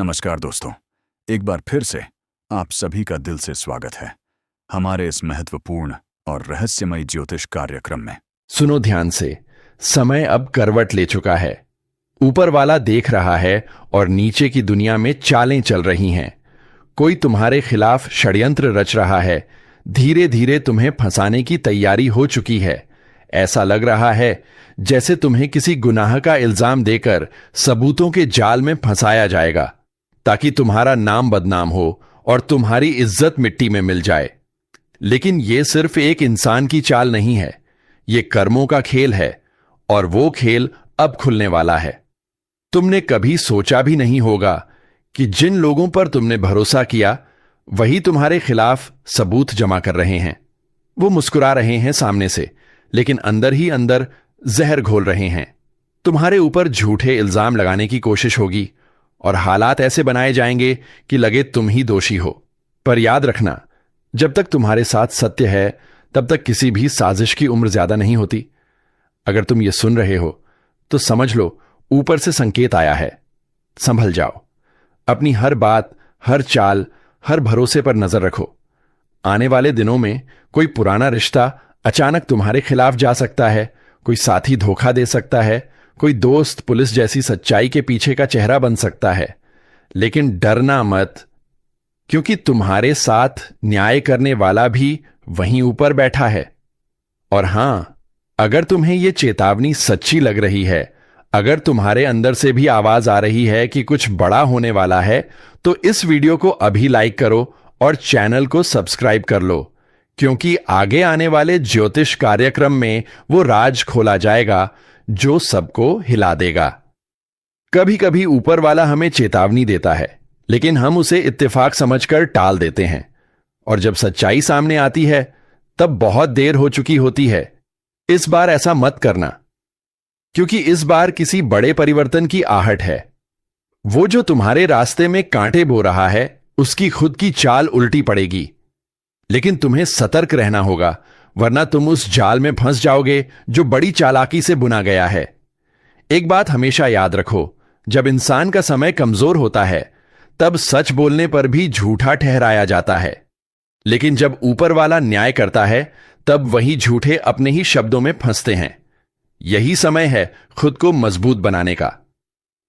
नमस्कार दोस्तों, एक बार फिर से आप सभी का दिल से स्वागत है हमारे इस महत्वपूर्ण और रहस्यमय ज्योतिष कार्यक्रम में। सुनो ध्यान से, समय अब करवट ले चुका है। ऊपर वाला देख रहा है और नीचे की दुनिया में चालें चल रही हैं। कोई तुम्हारे खिलाफ षड्यंत्र रच रहा है। धीरे धीरे तुम्हें फंसाने की तैयारी हो चुकी है। ऐसा लग रहा है जैसे तुम्हें किसी गुनाह का इल्जाम देकर सबूतों के जाल में फंसाया जाएगा, ताकि तुम्हारा नाम बदनाम हो और तुम्हारी इज्जत मिट्टी में मिल जाए। लेकिन यह सिर्फ एक इंसान की चाल नहीं है, यह कर्मों का खेल है, और वो खेल अब खुलने वाला है। तुमने कभी सोचा भी नहीं होगा कि जिन लोगों पर तुमने भरोसा किया वही तुम्हारे खिलाफ सबूत जमा कर रहे हैं। वो मुस्कुरा रहे हैं सामने से, लेकिन अंदर ही अंदर जहर घोल रहे हैं। तुम्हारे ऊपर झूठे इल्जाम लगाने की कोशिश होगी और हालात ऐसे बनाए जाएंगे कि लगे तुम ही दोषी हो। पर याद रखना, जब तक तुम्हारे साथ सत्य है तब तक किसी भी साजिश की उम्र ज्यादा नहीं होती। अगर तुम ये सुन रहे हो तो समझ लो ऊपर से संकेत आया है। संभल जाओ। अपनी हर बात, हर चाल, हर भरोसे पर नजर रखो। आने वाले दिनों में कोई पुराना रिश्ता अचानक तुम्हारे खिलाफ जा सकता है, कोई साथी धोखा दे सकता है, कोई दोस्त पुलिस जैसी सच्चाई के पीछे का चेहरा बन सकता है। लेकिन डरना मत, क्योंकि तुम्हारे साथ न्याय करने वाला भी वहीं ऊपर बैठा है। और हां, अगर तुम्हें यह चेतावनी सच्ची लग रही है, अगर तुम्हारे अंदर से भी आवाज आ रही है कि कुछ बड़ा होने वाला है, तो इस वीडियो को अभी लाइक करो और चैनल को सब्सक्राइब कर लो, क्योंकि आगे आने वाले ज्योतिष कार्यक्रम में वो राज खोला जाएगा जो सबको हिला देगा। कभी कभी ऊपर वाला हमें चेतावनी देता है, लेकिन हम उसे इत्तेफाक समझकर टाल देते हैं, और जब सच्चाई सामने आती है तब बहुत देर हो चुकी होती है। इस बार ऐसा मत करना, क्योंकि इस बार किसी बड़े परिवर्तन की आहट है। वो जो तुम्हारे रास्ते में कांटे बो रहा है उसकी खुद की चाल उल्टी पड़ेगी। लेकिन तुम्हें सतर्क रहना होगा, वरना तुम उस जाल में फंस जाओगे जो बड़ी चालाकी से बुना गया है। एक बात हमेशा याद रखो, जब इंसान का समय कमजोर होता है तब सच बोलने पर भी झूठा ठहराया जाता है। लेकिन जब ऊपर वाला न्याय करता है तब वही झूठे अपने ही शब्दों में फंसते हैं। यही समय है खुद को मजबूत बनाने का।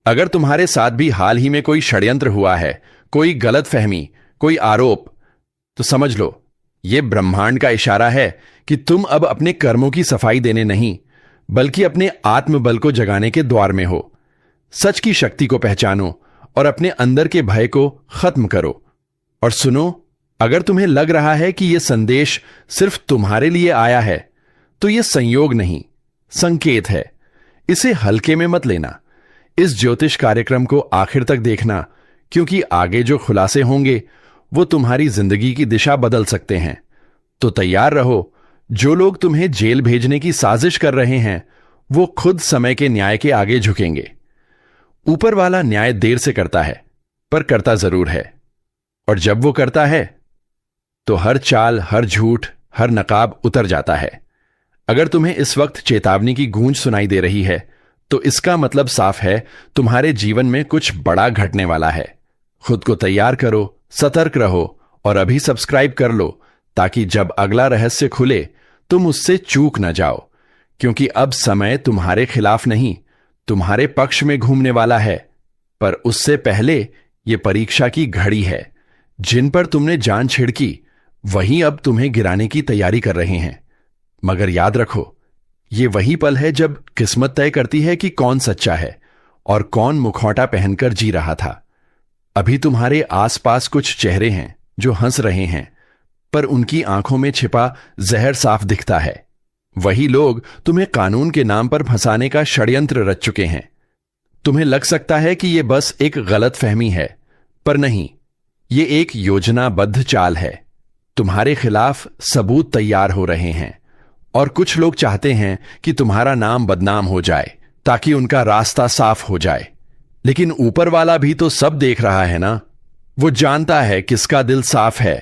अगर तुम्हारे साथ भी हाल ही में कोई षड्यंत्र हुआ है, कोई गलतफहमी, कोई आरोप, तो समझ लो यह ब्रह्मांड का इशारा है कि तुम अब अपने कर्मों की सफाई देने नहीं, बल्कि अपने आत्मबल को जगाने के द्वार में हो। सच की शक्ति को पहचानो और अपने अंदर के भय को खत्म करो। और सुनो, अगर तुम्हें लग रहा है कि यह संदेश सिर्फ तुम्हारे लिए आया है, तो यह संयोग नहीं, संकेत है। इसे हल्के में मत लेना। इस ज्योतिष कार्यक्रम को आखिर तक देखना, क्योंकि आगे जो खुलासे होंगे वो तुम्हारी जिंदगी की दिशा बदल सकते हैं। तो तैयार रहो, जो लोग तुम्हें जेल भेजने की साजिश कर रहे हैं वो खुद समय के न्याय के आगे झुकेंगे। ऊपर वाला न्याय देर से करता है, पर करता जरूर है। और जब वो करता है तो हर चाल, हर झूठ, हर नकाब उतर जाता है। अगर तुम्हें इस वक्त चेतावनी की गूंज सुनाई दे रही है तो इसका मतलब साफ है, तुम्हारे जीवन में कुछ बड़ा घटने वाला है। खुद को तैयार करो, सतर्क रहो और अभी सब्सक्राइब कर लो, ताकि जब अगला रहस्य खुले तुम उससे चूक न जाओ। क्योंकि अब समय तुम्हारे खिलाफ नहीं, तुम्हारे पक्ष में घूमने वाला है। पर उससे पहले यह परीक्षा की घड़ी है। जिन पर तुमने जान छिड़की वही अब तुम्हें गिराने की तैयारी कर रहे हैं। मगर याद रखो, यह वही पल है जब किस्मत तय करती है कि कौन सच्चा है और कौन मुखौटा पहनकर जी रहा था। अभी तुम्हारे आसपास कुछ चेहरे हैं जो हंस रहे हैं, पर उनकी आंखों में छिपा जहर साफ दिखता है। वही लोग तुम्हें कानून के नाम पर फंसाने का षड्यंत्र रच चुके हैं। तुम्हें लग सकता है कि यह बस एक गलतफहमी है, पर नहीं, यह एक योजनाबद्ध चाल है। तुम्हारे खिलाफ सबूत तैयार हो रहे हैं, और कुछ लोग चाहते हैं कि तुम्हारा नाम बदनाम हो जाए, ताकि उनका रास्ता साफ हो जाए। लेकिन ऊपर वाला भी तो सब देख रहा है ना। वो जानता है किसका दिल साफ है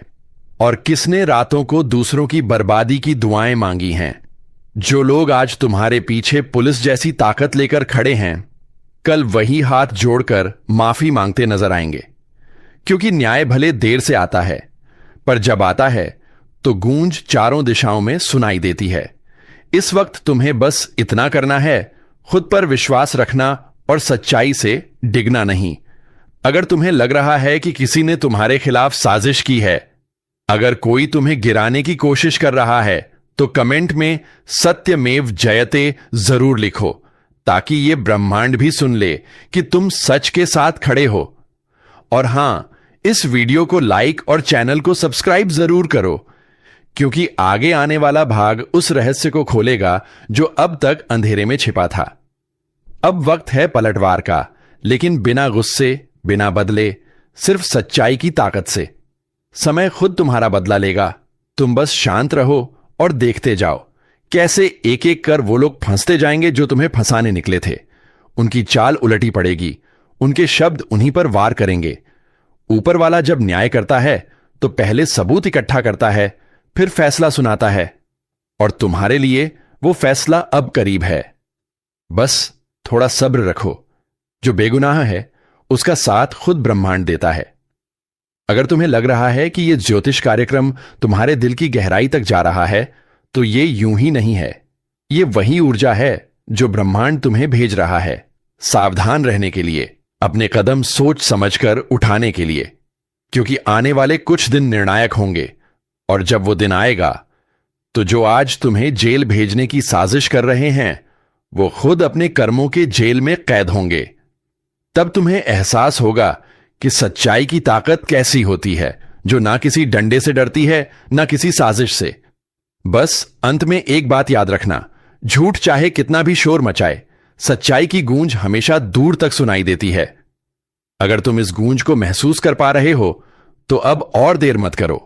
और किसने रातों को दूसरों की बर्बादी की दुआएं मांगी हैं। जो लोग आज तुम्हारे पीछे पुलिस जैसी ताकत लेकर खड़े हैं, कल वही हाथ जोड़कर माफी मांगते नजर आएंगे। क्योंकि न्याय भले देर से आता है, पर जब आता है तो गूंज चारों दिशाओं में सुनाई देती है। इस वक्त तुम्हें बस इतना करना है, खुद पर विश्वास रखना और सच्चाई से डिगना नहीं। अगर तुम्हें लग रहा है कि किसी ने तुम्हारे खिलाफ साजिश की है, अगर कोई तुम्हें गिराने की कोशिश कर रहा है, तो कमेंट में सत्यमेव जयते जरूर लिखो, ताकि यह ब्रह्मांड भी सुन ले कि तुम सच के साथ खड़े हो। और हां, इस वीडियो को लाइक और चैनल को सब्सक्राइब जरूर करो, क्योंकि आगे आने वाला भाग उस रहस्य को खोलेगा जो अब तक अंधेरे में छिपा था। अब वक्त है पलटवार का, लेकिन बिना गुस्से, बिना बदले, सिर्फ सच्चाई की ताकत से। समय खुद तुम्हारा बदला लेगा। तुम बस शांत रहो और देखते जाओ कैसे एक एक कर वो लोग फंसते जाएंगे जो तुम्हें फंसाने निकले थे। उनकी चाल उलटी पड़ेगी, उनके शब्द उन्हीं पर वार करेंगे। ऊपर वाला जब न्याय करता है तो पहले सबूत इकट्ठा करता है, फिर फैसला सुनाता है। और तुम्हारे लिए वो फैसला अब करीब है। बस थोड़ा सब्र रखो। जो बेगुनाह है उसका साथ खुद ब्रह्मांड देता है। अगर तुम्हें लग रहा है कि यह ज्योतिष कार्यक्रम तुम्हारे दिल की गहराई तक जा रहा है, तो ये यूं ही नहीं है। ये वही ऊर्जा है जो ब्रह्मांड तुम्हें भेज रहा है, सावधान रहने के लिए, अपने कदम सोच समझकर उठाने के लिए। क्योंकि आने वाले कुछ दिन निर्णायक होंगे, और जब वो दिन आएगा तो जो आज तुम्हें जेल भेजने की साजिश कर रहे हैं, वो खुद अपने कर्मों के जेल में कैद होंगे। तब तुम्हें एहसास होगा कि सच्चाई की ताकत कैसी होती है, जो ना किसी डंडे से डरती है, ना किसी साजिश से। बस अंत में एक बात याद रखना, झूठ चाहे कितना भी शोर मचाए, सच्चाई की गूंज हमेशा दूर तक सुनाई देती है। अगर तुम इस गूंज को महसूस कर पा रहे हो, तो अब और देर मत करो।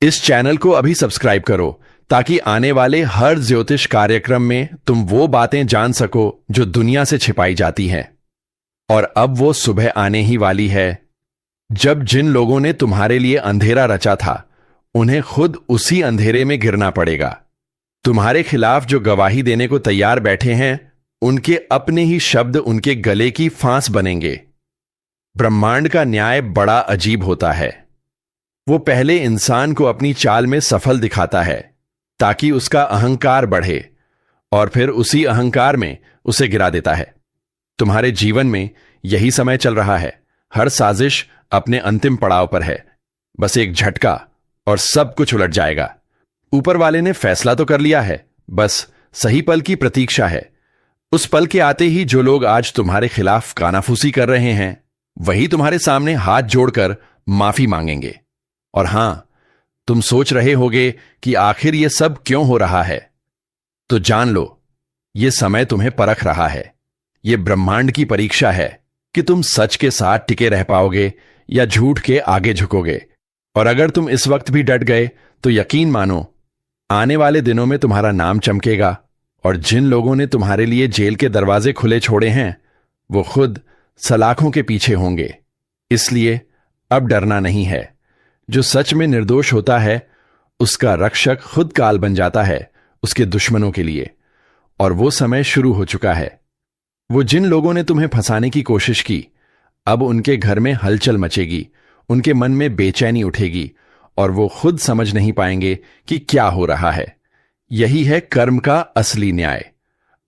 इस चैनल को अभी सब्सक्राइब करो, ताकि आने वाले हर ज्योतिष कार्यक्रम में तुम वो बातें जान सको जो दुनिया से छिपाई जाती हैं। और अब वो सुबह आने ही वाली है, जब जिन लोगों ने तुम्हारे लिए अंधेरा रचा था, उन्हें खुद उसी अंधेरे में गिरना पड़ेगा। तुम्हारे खिलाफ जो गवाही देने को तैयार बैठे हैं, उनके अपने ही शब्द उनके गले की फांस बनेंगे। ब्रह्मांड का न्याय बड़ा अजीब होता है। वो पहले इंसान को अपनी चाल में सफल दिखाता है, ताकि उसका अहंकार बढ़े, और फिर उसी अहंकार में उसे गिरा देता है। तुम्हारे जीवन में यही समय चल रहा है। हर साजिश अपने अंतिम पड़ाव पर है। बस एक झटका और सब कुछ उलट जाएगा। ऊपर वाले ने फैसला तो कर लिया है, बस सही पल की प्रतीक्षा है। उस पल के आते ही जो लोग आज तुम्हारे खिलाफ कानाफूसी कर रहे हैं, वही तुम्हारे सामने हाथ जोड़कर माफी मांगेंगे। और हां, तुम सोच रहे होगे कि आखिर यह सब क्यों हो रहा है, तो जान लो, यह समय तुम्हें परख रहा है। यह ब्रह्मांड की परीक्षा है कि तुम सच के साथ टिके रह पाओगे या झूठ के आगे झुकोगे। और अगर तुम इस वक्त भी डट गए, तो यकीन मानो, आने वाले दिनों में तुम्हारा नाम चमकेगा, और जिन लोगों ने तुम्हारे लिए जेल के दरवाजे खुले छोड़े हैं, वो खुद सलाखों के पीछे होंगे। इसलिए अब डरना नहीं है। जो सच में निर्दोष होता है, उसका रक्षक खुद काल बन जाता है उसके दुश्मनों के लिए। और वो समय शुरू हो चुका है। वो जिन लोगों ने तुम्हें फंसाने की कोशिश की, अब उनके घर में हलचल मचेगी, उनके मन में बेचैनी उठेगी, और वो खुद समझ नहीं पाएंगे कि क्या हो रहा है। यही है कर्म का असली न्याय।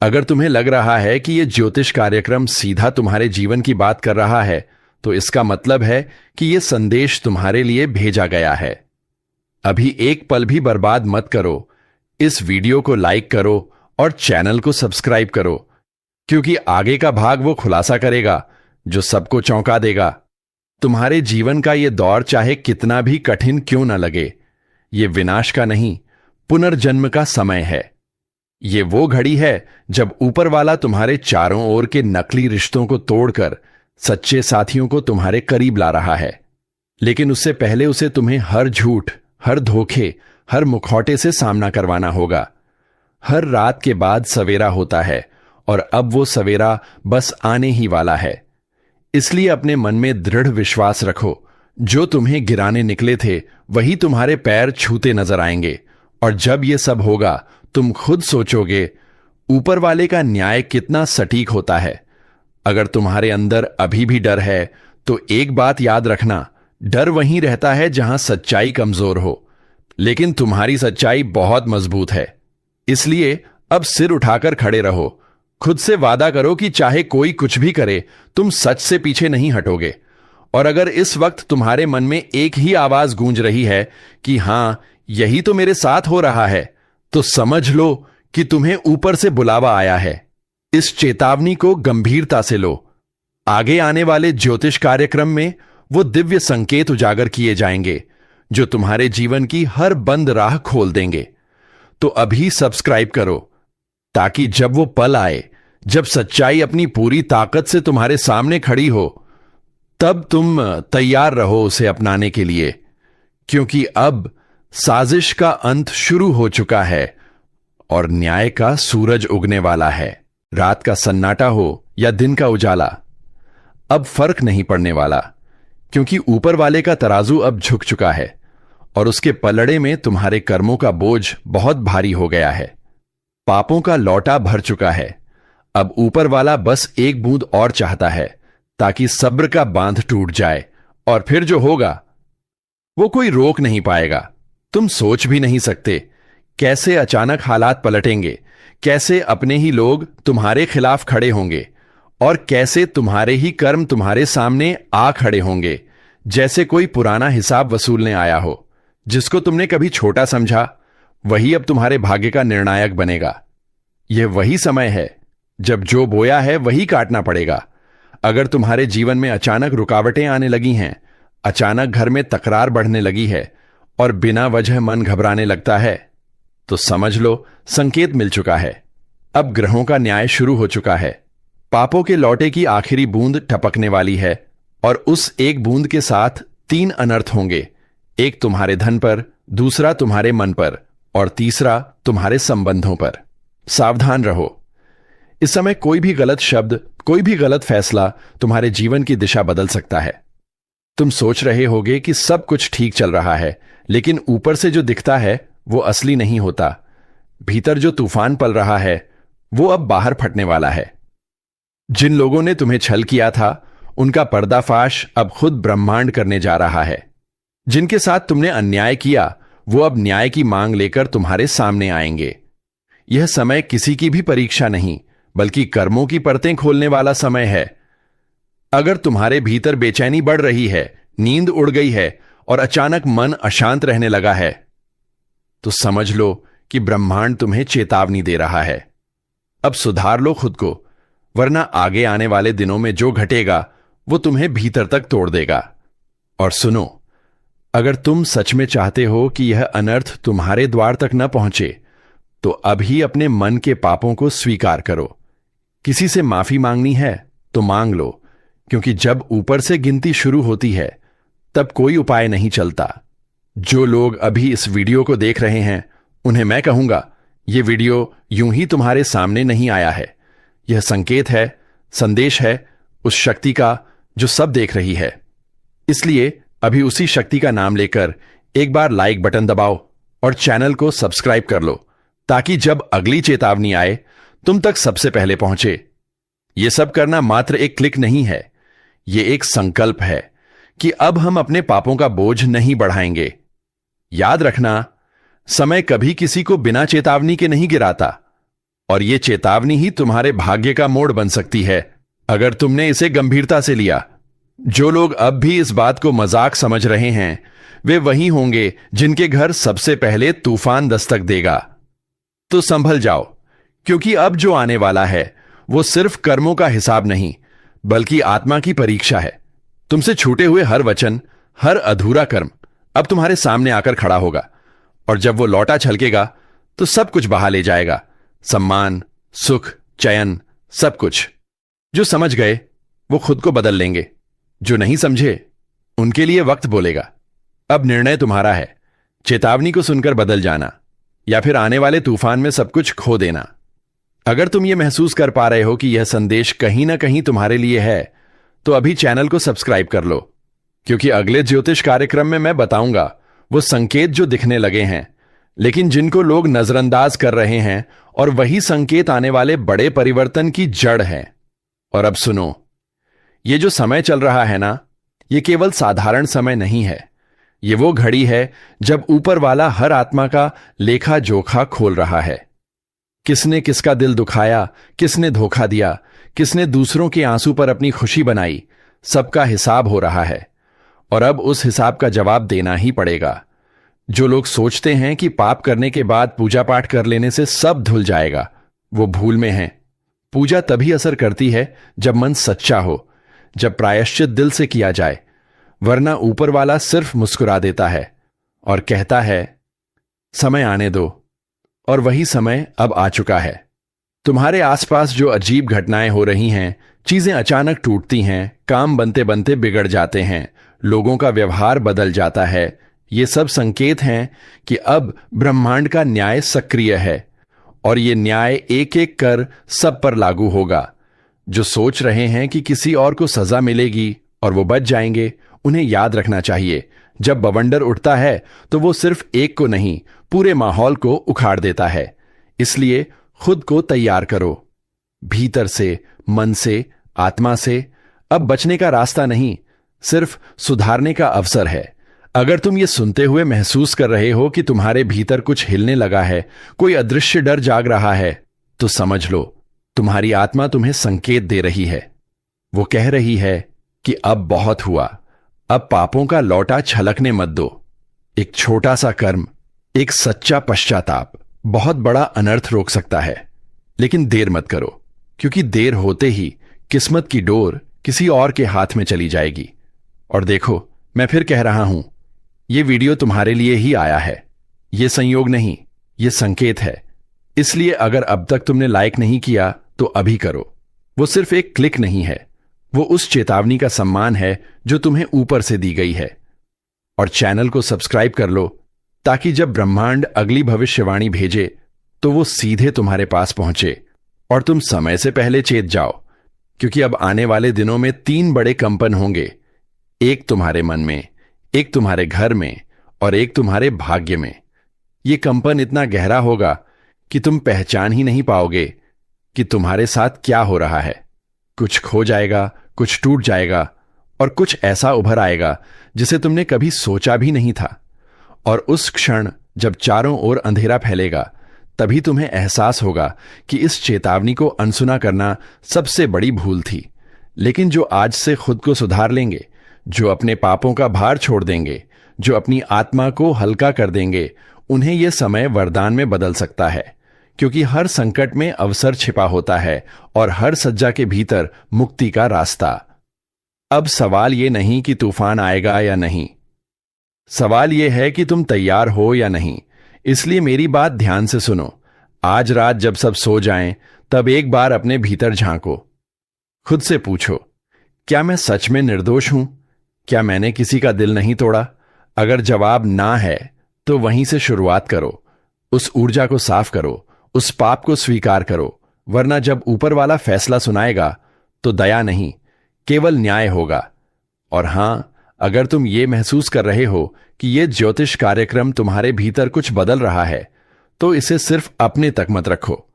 अगर तुम्हें लग रहा है कि यह ज्योतिष कार्यक्रम सीधा तुम्हारे जीवन की बात कर रहा है, तो इसका मतलब है कि यह संदेश तुम्हारे लिए भेजा गया है। अभी एक पल भी बर्बाद मत करो। इस वीडियो को लाइक करो और चैनल को सब्सक्राइब करो, क्योंकि आगे का भाग वो खुलासा करेगा जो सबको चौंका देगा। तुम्हारे जीवन का यह दौर चाहे कितना भी कठिन क्यों न लगे, यह विनाश का नहीं, पुनर्जन्म का समय है। यह वो घड़ी है जब ऊपर वाला तुम्हारे चारों ओर के नकली रिश्तों को तोड़कर सच्चे साथियों को तुम्हारे करीब ला रहा है। लेकिन उससे पहले उसे तुम्हें हर झूठ, हर धोखे, हर मुखौटे से सामना करवाना होगा। हर रात के बाद सवेरा होता है, और अब वो सवेरा बस आने ही वाला है। इसलिए अपने मन में दृढ़ विश्वास रखो। जो तुम्हें गिराने निकले थे, वही तुम्हारे पैर छूते नजर आएंगे। और जब ये सब होगा, तुम खुद सोचोगे, ऊपर वाले का न्याय कितना सटीक होता है। अगर तुम्हारे अंदर अभी भी डर है तो एक बात याद रखना, डर वहीं रहता है जहां सच्चाई कमजोर हो, लेकिन तुम्हारी सच्चाई बहुत मजबूत है। इसलिए अब सिर उठाकर खड़े रहो। खुद से वादा करो कि चाहे कोई कुछ भी करे, तुम सच से पीछे नहीं हटोगे। और अगर इस वक्त तुम्हारे मन में एक ही आवाज गूंज रही है कि हां, यही तो मेरे साथ हो रहा है, तो समझ लो कि तुम्हें ऊपर से बुलावा आया है। इस चेतावनी को गंभीरता से लो। आगे आने वाले ज्योतिष कार्यक्रम में वो दिव्य संकेत उजागर किए जाएंगे जो तुम्हारे जीवन की हर बंद राह खोल देंगे। तो अभी सब्सक्राइब करो, ताकि जब वो पल आए जब सच्चाई अपनी पूरी ताकत से तुम्हारे सामने खड़ी हो, तब तुम तैयार रहो उसे अपनाने के लिए। क्योंकि अब साजिश का अंत शुरू हो चुका है और न्याय का सूरज उगने वाला है। रात का सन्नाटा हो या दिन का उजाला, अब फर्क नहीं पड़ने वाला, क्योंकि ऊपर वाले का तराजू अब झुक चुका है और उसके पलड़े में तुम्हारे कर्मों का बोझ बहुत भारी हो गया है। पापों का लौटा भर चुका है। अब ऊपर वाला बस एक बूंद और चाहता है, ताकि सब्र का बांध टूट जाए, और फिर जो होगा वो कोई रोक नहीं पाएगा। तुम सोच भी नहीं सकते कैसे अचानक हालात पलटेंगे, कैसे अपने ही लोग तुम्हारे खिलाफ खड़े होंगे और कैसे तुम्हारे ही कर्म तुम्हारे सामने आ खड़े होंगे, जैसे कोई पुराना हिसाब वसूलने आया हो। जिसको तुमने कभी छोटा समझा, वही अब तुम्हारे भाग्य का निर्णायक बनेगा। यह वही समय है जब जो बोया है वही काटना पड़ेगा। अगर तुम्हारे जीवन में अचानक रुकावटें आने लगी हैं, अचानक घर में तकरार बढ़ने लगी है और बिना वजह मन घबराने लगता है, तो समझ लो संकेत मिल चुका है। अब ग्रहों का न्याय शुरू हो चुका है। पापों के लौटे की आखिरी बूंद टपकने वाली है और उस एक बूंद के साथ 3 अनर्थ होंगे। एक तुम्हारे धन पर, दूसरा तुम्हारे मन पर और तीसरा तुम्हारे संबंधों पर। सावधान रहो। इस समय कोई भी गलत शब्द, कोई भी गलत फैसला तुम्हारे जीवन की दिशा बदल सकता है। तुम सोच रहे होगे कि सब कुछ ठीक चल रहा है, लेकिन ऊपर से जो दिखता है वो असली नहीं होता। भीतर जो तूफान पल रहा है वो अब बाहर फटने वाला है। जिन लोगों ने तुम्हें छल किया था, उनका पर्दाफाश अब खुद ब्रह्मांड करने जा रहा है। जिनके साथ तुमने अन्याय किया, वो अब न्याय की मांग लेकर तुम्हारे सामने आएंगे। यह समय किसी की भी परीक्षा नहीं, बल्कि कर्मों की परतें खोलने वाला समय है। अगर तुम्हारे भीतर बेचैनी बढ़ रही है, नींद उड़ गई है और अचानक मन अशांत रहने लगा है, तो समझ लो कि ब्रह्मांड तुम्हें चेतावनी दे रहा है। अब सुधार लो खुद को, वरना आगे आने वाले दिनों में जो घटेगा वो तुम्हें भीतर तक तोड़ देगा। और सुनो, अगर तुम सच में चाहते हो कि यह अनर्थ तुम्हारे द्वार तक न पहुंचे, तो अभी अपने मन के पापों को स्वीकार करो। किसी से माफी मांगनी है तो मांग लो, क्योंकि जब ऊपर से गिनती शुरू होती है तब कोई उपाय नहीं चलता। जो लोग अभी इस वीडियो को देख रहे हैं, उन्हें मैं कहूंगा, यह वीडियो यूं ही तुम्हारे सामने नहीं आया है। यह संकेत है, संदेश है उस शक्ति का जो सब देख रही है। इसलिए अभी उसी शक्ति का नाम लेकर एक बार लाइक बटन दबाओ और चैनल को सब्सक्राइब कर लो, ताकि जब अगली चेतावनी आए तुम तक सबसे पहले पहुंचे। यह सब करना मात्र एक क्लिक नहीं है, यह एक संकल्प है कि अब हम अपने पापों का बोझ नहीं बढ़ाएंगे। याद रखना, समय कभी किसी को बिना चेतावनी के नहीं गिराता, और यह चेतावनी ही तुम्हारे भाग्य का मोड़ बन सकती है, अगर तुमने इसे गंभीरता से लिया। जो लोग अब भी इस बात को मजाक समझ रहे हैं, वे वही होंगे जिनके घर सबसे पहले तूफान दस्तक देगा। तो संभल जाओ, क्योंकि अब जो आने वाला है वो सिर्फ कर्मों का हिसाब नहीं, बल्कि आत्मा की परीक्षा है। तुमसे छूटे हुए हर वचन, हर अधूरा कर्म अब तुम्हारे सामने आकर खड़ा होगा, और जब वो लौटा छलकेगा तो सब कुछ बहा ले जाएगा। सम्मान, सुख, चयन, सब कुछ। जो समझ गए वो खुद को बदल लेंगे, जो नहीं समझे उनके लिए वक्त बोलेगा। अब निर्णय तुम्हारा है, चेतावनी को सुनकर बदल जाना या फिर आने वाले तूफान में सब कुछ खो देना। अगर तुम ये महसूस कर पा रहे हो कि यह संदेश कहीं ना कहीं तुम्हारे लिए है, तो अभी चैनल को सब्सक्राइब कर लो, क्योंकि अगले ज्योतिष कार्यक्रम में मैं बताऊंगा वो संकेत जो दिखने लगे हैं, लेकिन जिनको लोग नजरअंदाज कर रहे हैं, और वही संकेत आने वाले बड़े परिवर्तन की जड़ है। और अब सुनो, ये जो समय चल रहा है ना, ये केवल साधारण समय नहीं है। ये वो घड़ी है जब ऊपर वाला हर आत्मा का लेखा जोखा खोल रहा है। किसने किसका दिल दुखाया, किसने धोखा दिया, किसने दूसरों के आंसू पर अपनी खुशी बनाई, सबका हिसाब हो रहा है। और अब उस हिसाब का जवाब देना ही पड़ेगा। जो लोग सोचते हैं कि पाप करने के बाद पूजा पाठ कर लेने से सब धुल जाएगा, वो भूल में हैं। पूजा तभी असर करती है जब मन सच्चा हो, जब प्रायश्चित दिल से किया जाए, वरना ऊपर वाला सिर्फ मुस्कुरा देता है और कहता है समय आने दो। और वही समय अब आ चुका है। तुम्हारे आसपास जो अजीब घटनाएं हो रही हैं, चीजें अचानक टूटती हैं, काम बनते बनते बिगड़ जाते हैं, लोगों का व्यवहार बदल जाता है, ये सब संकेत हैं कि अब ब्रह्मांड का न्याय सक्रिय है और ये न्याय एक एक कर सब पर लागू होगा। जो सोच रहे हैं कि किसी और को सजा मिलेगी और वो बच जाएंगे, उन्हें याद रखना चाहिए, जब बवंडर उठता है तो वो सिर्फ एक को नहीं, पूरे माहौल को उखाड़ देता है। इसलिए खुद को तैयार करो, भीतर से, मन से, आत्मा से। अब बचने का रास्ता नहीं, सिर्फ सुधारने का अवसर है। अगर तुम ये सुनते हुए महसूस कर रहे हो कि तुम्हारे भीतर कुछ हिलने लगा है, कोई अदृश्य डर जाग रहा है, तो समझ लो, तुम्हारी आत्मा तुम्हें संकेत दे रही है। वो कह रही है कि अब बहुत हुआ, अब पापों का लौटा छलकने मत दो। एक छोटा सा कर्म, एक सच्चा पश्चाताप बहुत बड़ा अनर्थ रोक सकता है। लेकिन देर मत करो, क्योंकि देर होते ही किस्मत की डोर किसी और के हाथ में चली जाएगी। और देखो, मैं फिर कह रहा हूं, यह वीडियो तुम्हारे लिए ही आया है। यह संयोग नहीं, यह संकेत है। इसलिए अगर अब तक तुमने लाइक नहीं किया तो अभी करो। वो सिर्फ एक क्लिक नहीं है, वो उस चेतावनी का सम्मान है जो तुम्हें ऊपर से दी गई है। और चैनल को सब्सक्राइब कर लो, ताकि जब ब्रह्मांड अगली भविष्यवाणी भेजे तो वो सीधे तुम्हारे पास पहुंचे और तुम समय से पहले चेत जाओ। क्योंकि अब आने वाले दिनों में 3 बड़े कंपन होंगे, एक तुम्हारे मन में, एक तुम्हारे घर में और एक तुम्हारे भाग्य में। यह कंपन इतना गहरा होगा कि तुम पहचान ही नहीं पाओगे कि तुम्हारे साथ क्या हो रहा है। कुछ खो जाएगा, कुछ टूट जाएगा और कुछ ऐसा उभर आएगा जिसे तुमने कभी सोचा भी नहीं था। और उस क्षण जब चारों ओर अंधेरा फैलेगा, तभी तुम्हें एहसास होगा कि इस चेतावनी को अनसुना करना सबसे बड़ी भूल थी। लेकिन जो आज से खुद को सुधार लेंगे, जो अपने पापों का भार छोड़ देंगे, जो अपनी आत्मा को हल्का कर देंगे, उन्हें यह समय वरदान में बदल सकता है। क्योंकि हर संकट में अवसर छिपा होता है और हर सज्जा के भीतर मुक्ति का रास्ता। अब सवाल यह नहीं कि तूफान आएगा या नहीं, सवाल यह है कि तुम तैयार हो या नहीं। इसलिए मेरी बात ध्यान से सुनो। आज रात जब सब सो जाएं, तब एक बार अपने भीतर झांको। खुद से पूछो, क्या मैं सच में निर्दोष हूं? क्या मैंने किसी का दिल नहीं तोड़ा? अगर जवाब ना है, तो वहीं से शुरुआत करो। उस ऊर्जा को साफ करो, उस पाप को स्वीकार करो, वरना जब ऊपर वाला फैसला सुनाएगा तो दया नहीं, केवल न्याय होगा। और हां, अगर तुम ये महसूस कर रहे हो कि यह ज्योतिष कार्यक्रम तुम्हारे भीतर कुछ बदल रहा है, तो इसे सिर्फ अपने तक मत रखो,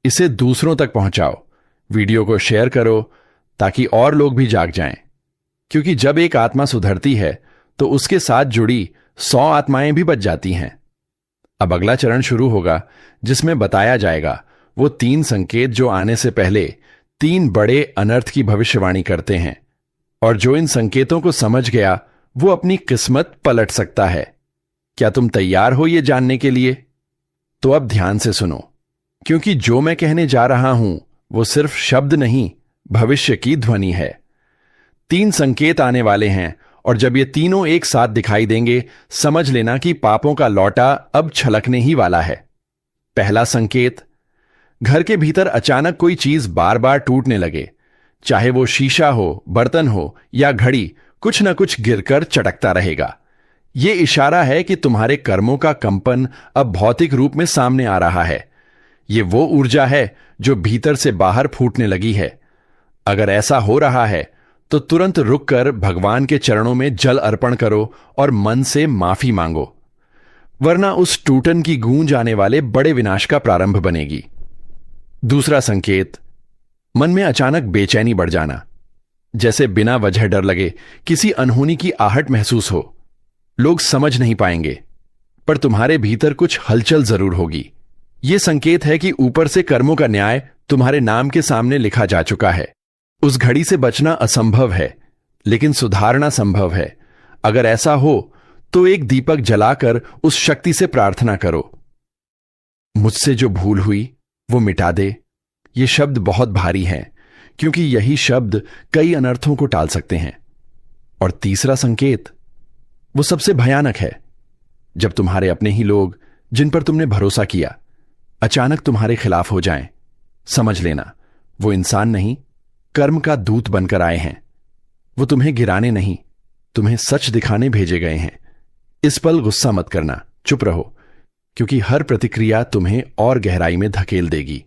इसे दूसरों तक पहुंचाओ। वीडियो को शेयर करो ताकि और लोग भी जाग जाएं। क्योंकि जब एक आत्मा सुधरती है तो उसके साथ जुड़ी 100 आत्माएं भी बच जाती हैं। अब अगला चरण शुरू होगा, जिसमें बताया जाएगा वो 3 संकेत जो आने से पहले 3 बड़े अनर्थ की भविष्यवाणी करते हैं। और जो इन संकेतों को समझ गया, वो अपनी किस्मत पलट सकता है। क्या तुम तैयार हो ये जानने के लिए? तो अब ध्यान से सुनो, क्योंकि जो मैं कहने जा रहा हूं वो सिर्फ शब्द नहीं, भविष्य की ध्वनि है। 3 संकेत आने वाले हैं और जब ये तीनों एक साथ दिखाई देंगे, समझ लेना कि पापों का लौटा अब छलकने ही वाला है। पहला संकेत, घर के भीतर अचानक कोई चीज बार बार टूटने लगे, चाहे वो शीशा हो, बर्तन हो या घड़ी, कुछ न कुछ गिरकर चटकता रहेगा। यह इशारा है कि तुम्हारे कर्मों का कंपन अब भौतिक रूप में सामने आ रहा है। यह वो ऊर्जा है जो भीतर से बाहर फूटने लगी है। अगर ऐसा हो रहा है तो तुरंत रुककर भगवान के चरणों में जल अर्पण करो और मन से माफी मांगो, वरना उस टूटन की गूंज आने वाले बड़े विनाश का प्रारंभ बनेगी। दूसरा संकेत, मन में अचानक बेचैनी बढ़ जाना, जैसे बिना वजह डर लगे किसी अनहोनी की आहट महसूस हो। लोग समझ नहीं पाएंगे, पर तुम्हारे भीतर कुछ हलचल जरूर होगी। यह संकेत है कि ऊपर से कर्मों का न्याय तुम्हारे नाम के सामने लिखा जा चुका है। उस घड़ी से बचना असंभव है, लेकिन सुधारना संभव है। अगर ऐसा हो तो एक दीपक जलाकर उस शक्ति से प्रार्थना करो, मुझसे जो भूल हुई वो मिटा दे। ये शब्द बहुत भारी हैं, क्योंकि यही शब्द कई अनर्थों को टाल सकते हैं। और तीसरा संकेत, वो सबसे भयानक है, जब तुम्हारे अपने ही लोग जिन पर तुमने भरोसा किया अचानक तुम्हारे खिलाफ हो जाएं। समझ लेना, वो इंसान नहीं, कर्म का दूत बनकर आए हैं। वो तुम्हें गिराने नहीं, तुम्हें सच दिखाने भेजे गए हैं। इस पल गुस्सा मत करना, चुप रहो, क्योंकि हर प्रतिक्रिया तुम्हें और गहराई में धकेल देगी।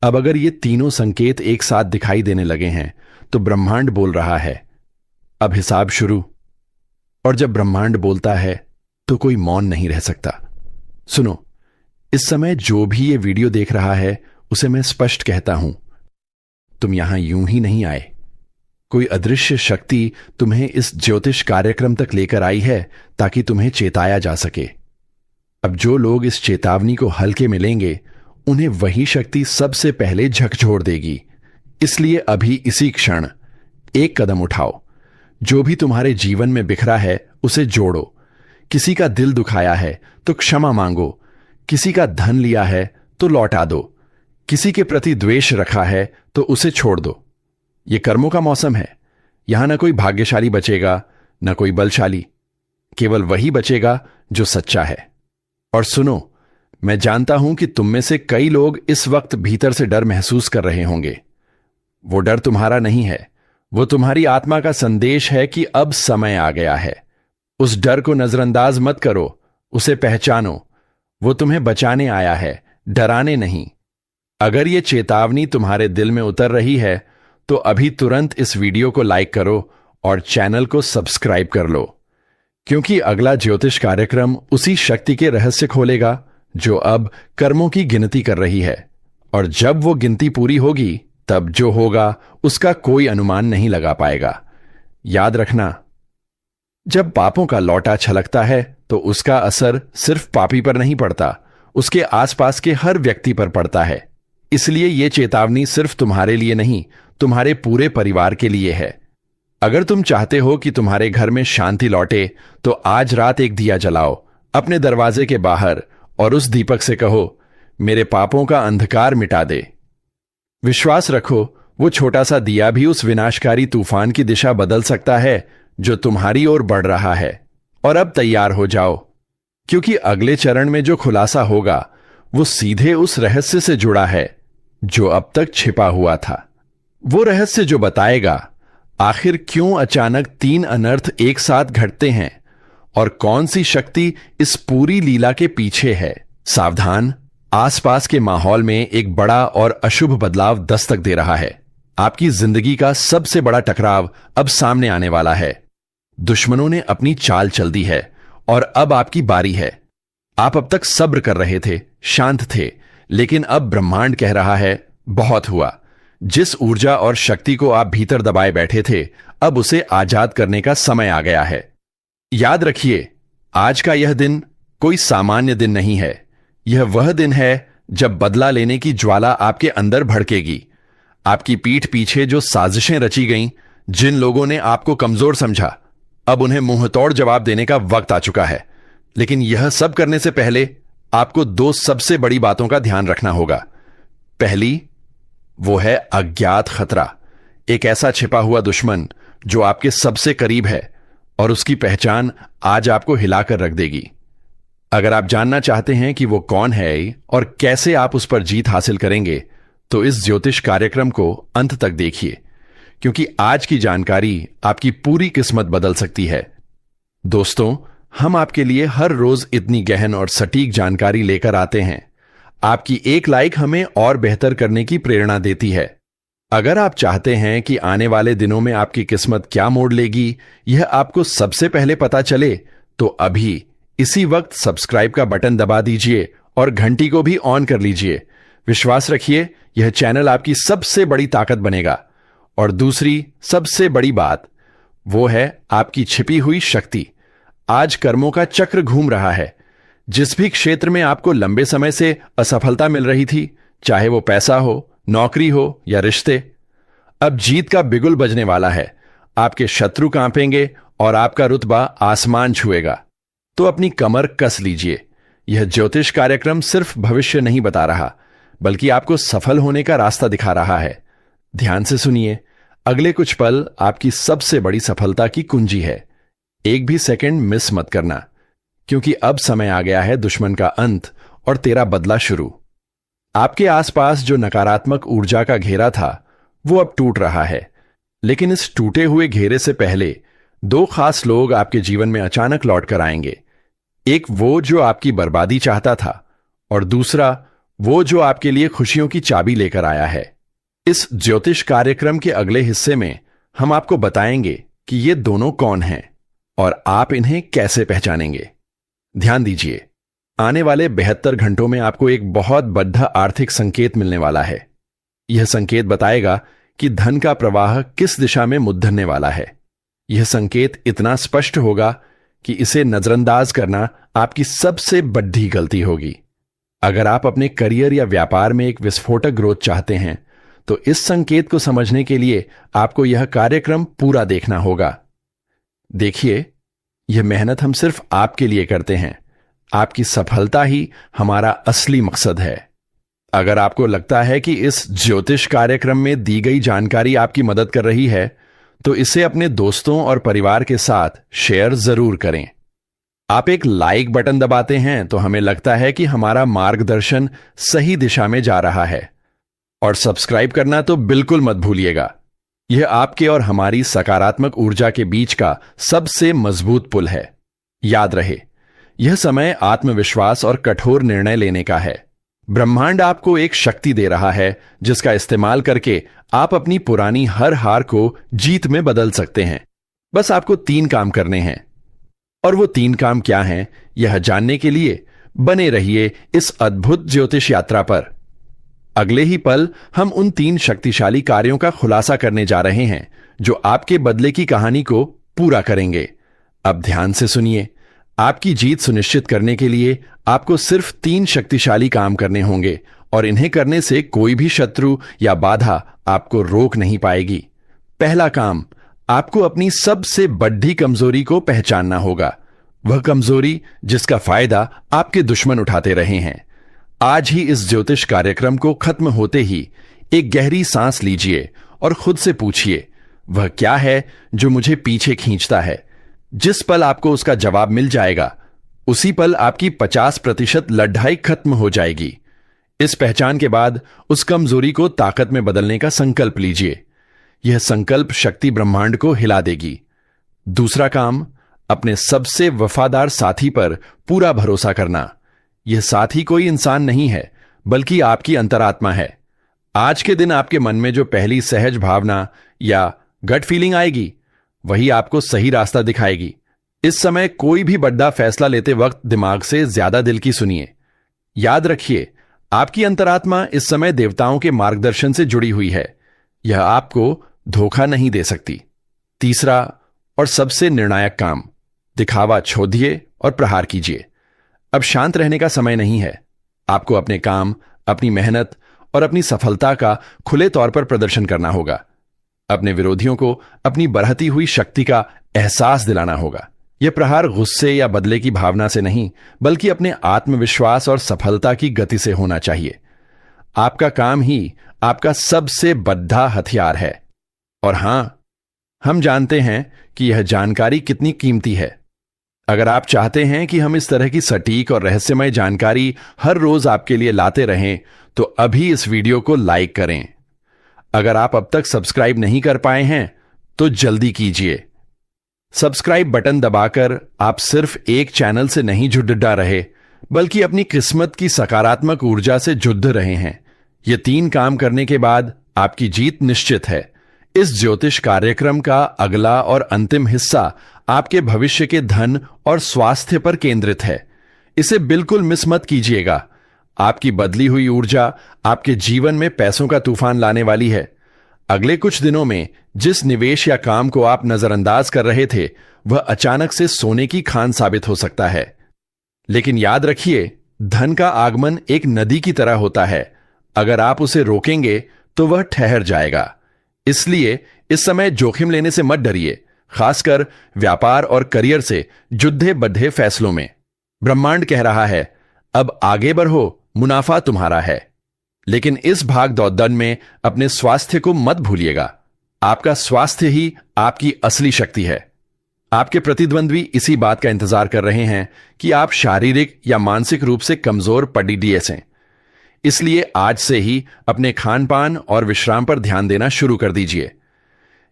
अब अगर ये तीनों संकेत एक साथ दिखाई देने लगे हैं तो ब्रह्मांड बोल रहा है, अब हिसाब शुरू। और जब ब्रह्मांड बोलता है तो कोई मौन नहीं रह सकता। सुनो, इस समय जो भी ये वीडियो देख रहा है उसे मैं स्पष्ट कहता हूं, तुम यहां यूं ही नहीं आए। कोई अदृश्य शक्ति तुम्हें इस ज्योतिष कार्यक्रम तक लेकर आई है ताकि तुम्हें चेताया जा सके। अब जो लोग इस चेतावनी को हल्के में लेंगे उन्हें वही शक्ति सबसे पहले झकझोर देगी। इसलिए अभी इसी क्षण एक कदम उठाओ। जो भी तुम्हारे जीवन में बिखरा है उसे जोड़ो। किसी का दिल दुखाया है तो क्षमा मांगो, किसी का धन लिया है तो लौटा दो, किसी के प्रति द्वेष रखा है तो उसे छोड़ दो। यह कर्मों का मौसम है। यहां ना कोई भाग्यशाली बचेगा, ना कोई बलशाली, केवल वही बचेगा जो सच्चा है। और सुनो, मैं जानता हूं कि तुम में से कई लोग इस वक्त भीतर से डर महसूस कर रहे होंगे। वो डर तुम्हारा नहीं है, वो तुम्हारी आत्मा का संदेश है कि अब समय आ गया है। उस डर को नजरअंदाज मत करो, उसे पहचानो। वो तुम्हें बचाने आया है, डराने नहीं। अगर ये चेतावनी तुम्हारे दिल में उतर रही है तो अभी तुरंत इस वीडियो को लाइक करो और चैनल को सब्सक्राइब कर लो, क्योंकि अगला ज्योतिष कार्यक्रम उसी शक्ति के रहस्य खोलेगा जो अब कर्मों की गिनती कर रही है। और जब वो गिनती पूरी होगी तब जो होगा उसका कोई अनुमान नहीं लगा पाएगा। याद रखना, जब पापों का लौटा छलकता है तो उसका असर सिर्फ पापी पर नहीं पड़ता, उसके आसपास के हर व्यक्ति पर पड़ता है। इसलिए यह चेतावनी सिर्फ तुम्हारे लिए नहीं, तुम्हारे पूरे परिवार के लिए है। अगर तुम चाहते हो कि तुम्हारे घर में शांति लौटे तो आज रात एक दिया जलाओ अपने दरवाजे के बाहर और उस दीपक से कहो, मेरे पापों का अंधकार मिटा दे। विश्वास रखो, वो छोटा सा दिया भी उस विनाशकारी तूफान की दिशा बदल सकता है जो तुम्हारी ओर बढ़ रहा है। और अब तैयार हो जाओ, क्योंकि अगले चरण में जो खुलासा होगा वो सीधे उस रहस्य से जुड़ा है जो अब तक छिपा हुआ था। वो रहस्य जो बताएगा आखिर क्यों अचानक 3 अनर्थ एक साथ घटते हैं और कौन सी शक्ति इस पूरी लीला के पीछे है। सावधान, आसपास के माहौल में एक बड़ा और अशुभ बदलाव दस्तक दे रहा है। आपकी जिंदगी का सबसे बड़ा टकराव अब सामने आने वाला है। दुश्मनों ने अपनी चाल चल दी है और अब आपकी बारी है। आप अब तक सब्र कर रहे थे, शांत थे, लेकिन अब ब्रह्मांड कह रहा है, बहुत हुआ। जिस ऊर्जा और शक्ति को आप भीतर दबाए बैठे थे, अब उसे आजाद करने का समय आ गया है। याद रखिए, आज का यह दिन कोई सामान्य दिन नहीं है। यह वह दिन है जब बदला लेने की ज्वाला आपके अंदर भड़केगी। आपकी पीठ पीछे जो साजिशें रची गईं, जिन लोगों ने आपको कमजोर समझा, अब उन्हें मुंहतोड़ जवाब देने का वक्त आ चुका है। लेकिन यह सब करने से पहले आपको 2 सबसे बड़ी बातों का ध्यान रखना होगा। पहली, वो है अज्ञात खतरा, एक ऐसा छिपा हुआ दुश्मन जो आपके सबसे करीब है और उसकी पहचान आज आपको हिलाकर रख देगी। अगर आप जानना चाहते हैं कि वो कौन है और कैसे आप उस पर जीत हासिल करेंगे, तो इस ज्योतिष कार्यक्रम को अंत तक देखिए, क्योंकि आज की जानकारी आपकी पूरी किस्मत बदल सकती है। दोस्तों, हम आपके लिए हर रोज इतनी गहन और सटीक जानकारी लेकर आते हैं। आपकी एक लाइक हमें और बेहतर करने की प्रेरणा देती है। अगर आप चाहते हैं कि आने वाले दिनों में आपकी किस्मत क्या मोड़ लेगी, यह आपको सबसे पहले पता चले, तो अभी इसी वक्त सब्सक्राइब का बटन दबा दीजिए और घंटी को भी ऑन कर लीजिए, विश्वास रखिए, यह चैनल आपकी सबसे बड़ी ताकत बनेगा। और दूसरी सबसे बड़ी बात वो है आपकी छिपी हुई शक्ति। आज कर्मों का चक्र घूम रहा है। जिस भी क्षेत्र में आपको लंबे समय से असफलता मिल रही थी, चाहे वो पैसा हो, नौकरी हो या रिश्ते, अब जीत का बिगुल बजने वाला है। आपके शत्रु कांपेंगे और आपका रुतबा आसमान छुएगा। तो अपनी कमर कस लीजिए। यह ज्योतिष कार्यक्रम सिर्फ भविष्य नहीं बता रहा, बल्कि आपको सफल होने का रास्ता दिखा रहा है। ध्यान से सुनिए, अगले कुछ पल आपकी सबसे बड़ी सफलता की कुंजी है। एक भी सेकंड मिस मत करना, क्योंकि अब समय आ गया है दुश्मन का अंत और तेरा बदला शुरू। आपके आसपास जो नकारात्मक ऊर्जा का घेरा था, वो अब टूट रहा है। लेकिन इस टूटे हुए घेरे से पहले दो खास लोग आपके जीवन में अचानक लौट कर आएंगे। एक वो जो आपकी बर्बादी चाहता था, और दूसरा वो जो आपके लिए खुशियों की चाबी लेकर आया है। इस ज्योतिष कार्यक्रम के अगले हिस्से में हम आपको बताएंगे कि ये दोनों कौन हैं और आप इन्हें कैसे पहचानेंगे। ध्यान दीजिए, आने वाले 72 घंटों में आपको एक बहुत बड़ा आर्थिक संकेत मिलने वाला है। यह संकेत बताएगा कि धन का प्रवाह किस दिशा में मुद्दने वाला है। यह संकेत इतना स्पष्ट होगा कि इसे नजरअंदाज करना आपकी सबसे बड़ी गलती होगी। अगर आप अपने करियर या व्यापार में एक विस्फोटक ग्रोथ चाहते हैं, तो इस संकेत को समझने के लिए आपको यह कार्यक्रम पूरा देखना होगा। देखिए, यह मेहनत हम सिर्फ आपके लिए करते हैं। आपकी सफलता ही हमारा असली मकसद है। अगर आपको लगता है कि इस ज्योतिष कार्यक्रम में दी गई जानकारी आपकी मदद कर रही है, तो इसे अपने दोस्तों और परिवार के साथ शेयर जरूर करें। आप एक लाइक बटन दबाते हैं तो हमें लगता है कि हमारा मार्गदर्शन सही दिशा में जा रहा है। और सब्सक्राइब करना तो बिल्कुल मत भूलिएगा। यह आपके और हमारी सकारात्मक ऊर्जा के बीच का सबसे मजबूत पुल है। याद रहे, यह समय आत्मविश्वास और कठोर निर्णय लेने का है। ब्रह्मांड आपको एक शक्ति दे रहा है, जिसका इस्तेमाल करके आप अपनी पुरानी हर हार को जीत में बदल सकते हैं। बस आपको 3 काम करने हैं। और वो 3 काम क्या हैं, यह जानने के लिए बने रहिए इस अद्भुत ज्योतिष यात्रा पर। अगले ही पल हम उन 3 शक्तिशाली कार्यों का खुलासा करने जा रहे हैं, जो आपके बदले की कहानी को पूरा करेंगे। अब ध्यान से सुनिए। आपकी जीत सुनिश्चित करने के लिए आपको सिर्फ 3 शक्तिशाली काम करने होंगे, और इन्हें करने से कोई भी शत्रु या बाधा आपको रोक नहीं पाएगी। पहला काम, आपको अपनी सबसे बड़ी कमजोरी को पहचानना होगा। वह कमजोरी जिसका फायदा आपके दुश्मन उठाते रहे हैं। आज ही इस ज्योतिष कार्यक्रम को खत्म होते ही एक गहरी सांस लीजिए और खुद से पूछिए, वह क्या है जो मुझे पीछे खींचता है। जिस पल आपको उसका जवाब मिल जाएगा, उसी पल आपकी 50% लड़ाई खत्म हो जाएगी। इस पहचान के बाद उस कमजोरी को ताकत में बदलने का संकल्प लीजिए। यह संकल्प शक्ति ब्रह्मांड को हिला देगी। दूसरा काम, अपने सबसे वफादार साथी पर पूरा भरोसा करना। यह साथी कोई इंसान नहीं है, बल्कि आपकी अंतरात्मा है। आज के दिन आपके मन में जो पहली सहज भावना या गट फीलिंग आएगी, वही आपको सही रास्ता दिखाएगी। इस समय कोई भी बड़ा फैसला लेते वक्त दिमाग से ज्यादा दिल की सुनिए। याद रखिए, आपकी अंतरात्मा इस समय देवताओं के मार्गदर्शन से जुड़ी हुई है। यह आपको धोखा नहीं दे सकती। तीसरा और सबसे निर्णायक काम, दिखावा छोड़िए और प्रहार कीजिए। अब शांत रहने का समय नहीं है। आपको अपने काम, अपनी मेहनत और अपनी सफलता का खुले तौर पर प्रदर्शन करना होगा। अपने विरोधियों को अपनी बढ़ती हुई शक्ति का एहसास दिलाना होगा। यह प्रहार गुस्से या बदले की भावना से नहीं, बल्कि अपने आत्मविश्वास और सफलता की गति से होना चाहिए। आपका काम ही आपका सबसे बड़ा हथियार है। और हां, हम जानते हैं कि यह जानकारी कितनी कीमती है। अगर आप चाहते हैं कि हम इस तरह की सटीक और रहस्यमय जानकारी हर रोज आपके लिए लाते रहें, तो अभी इस वीडियो को लाइक करें। अगर आप अब तक सब्सक्राइब नहीं कर पाए हैं, तो जल्दी कीजिए। सब्सक्राइब बटन दबाकर आप सिर्फ एक चैनल से नहीं जुड़ रहे, बल्कि अपनी किस्मत की सकारात्मक ऊर्जा से जुड़ रहे हैं। ये 3 काम करने के बाद आपकी जीत निश्चित है। इस ज्योतिष कार्यक्रम का अगला और अंतिम हिस्सा आपके भविष्य के धन और स्वास्थ्य पर केंद्रित है। इसे बिल्कुल मिस मत कीजिएगा। आपकी बदली हुई ऊर्जा आपके जीवन में पैसों का तूफान लाने वाली है। अगले कुछ दिनों में जिस निवेश या काम को आप नजरअंदाज कर रहे थे वह अचानक से सोने की खान साबित हो सकता है। लेकिन याद रखिए, धन का आगमन एक नदी की तरह होता है। अगर आप उसे रोकेंगे तो वह ठहर जाएगा। इसलिए इस समय जोखिम लेने से मत डरिए, खासकर व्यापार और करियर से जुद्धे बद्धे फैसलों में। ब्रह्मांड कह रहा है, अब आगे बढ़ो, मुनाफा तुम्हारा है। लेकिन इस भाग दौड़ में अपने स्वास्थ्य को मत भूलिएगा। आपका स्वास्थ्य ही आपकी असली शक्ति है। आपके प्रतिद्वंद्वी इसी बात का इंतजार कर रहे हैं कि आप शारीरिक या मानसिक रूप से कमजोर पड़ीडीएस हैं। इसलिए आज से ही अपने खान पान और विश्राम पर ध्यान देना शुरू कर दीजिए।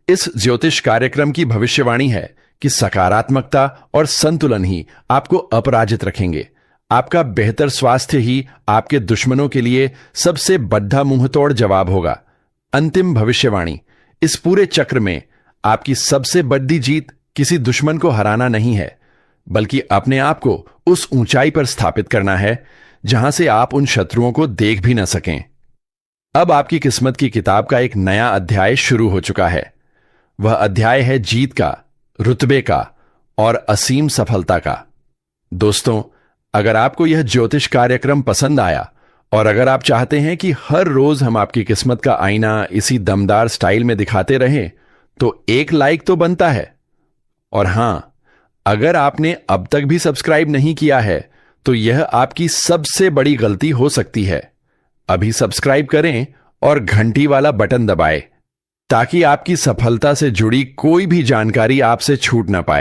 इस ज्योतिष कार्यक्रम की भविष्यवाणी है कि सकारात्मकता और संतुलन ही आपको अपराजित रखेंगे। आपका बेहतर स्वास्थ्य ही आपके दुश्मनों के लिए सबसे बड़ा मुंहतोड़ जवाब होगा। अंतिम भविष्यवाणी, इस पूरे चक्र में आपकी सबसे बड़ी जीत किसी दुश्मन को हराना नहीं है, बल्कि अपने आप को उस ऊंचाई पर स्थापित करना है जहां से आप उन शत्रुओं को देख भी न सकें। अब आपकी किस्मत की किताब का एक नया अध्याय शुरू हो चुका है। वह अध्याय है जीत का, रुतबे का और असीम सफलता का। दोस्तों, अगर आपको यह ज्योतिष कार्यक्रम पसंद आया और अगर आप चाहते हैं कि हर रोज हम आपकी किस्मत का आईना इसी दमदार स्टाइल में दिखाते रहें, तो एक लाइक तो बनता है। और हां, अगर आपने अब तक भी सब्सक्राइब नहीं किया है तो यह आपकी सबसे बड़ी गलती हो सकती है। अभी सब्सक्राइब करें और घंटी वाला बटन दबाएं ताकि आपकी सफलता से जुड़ी कोई भी जानकारी आपसे छूट ना पाए।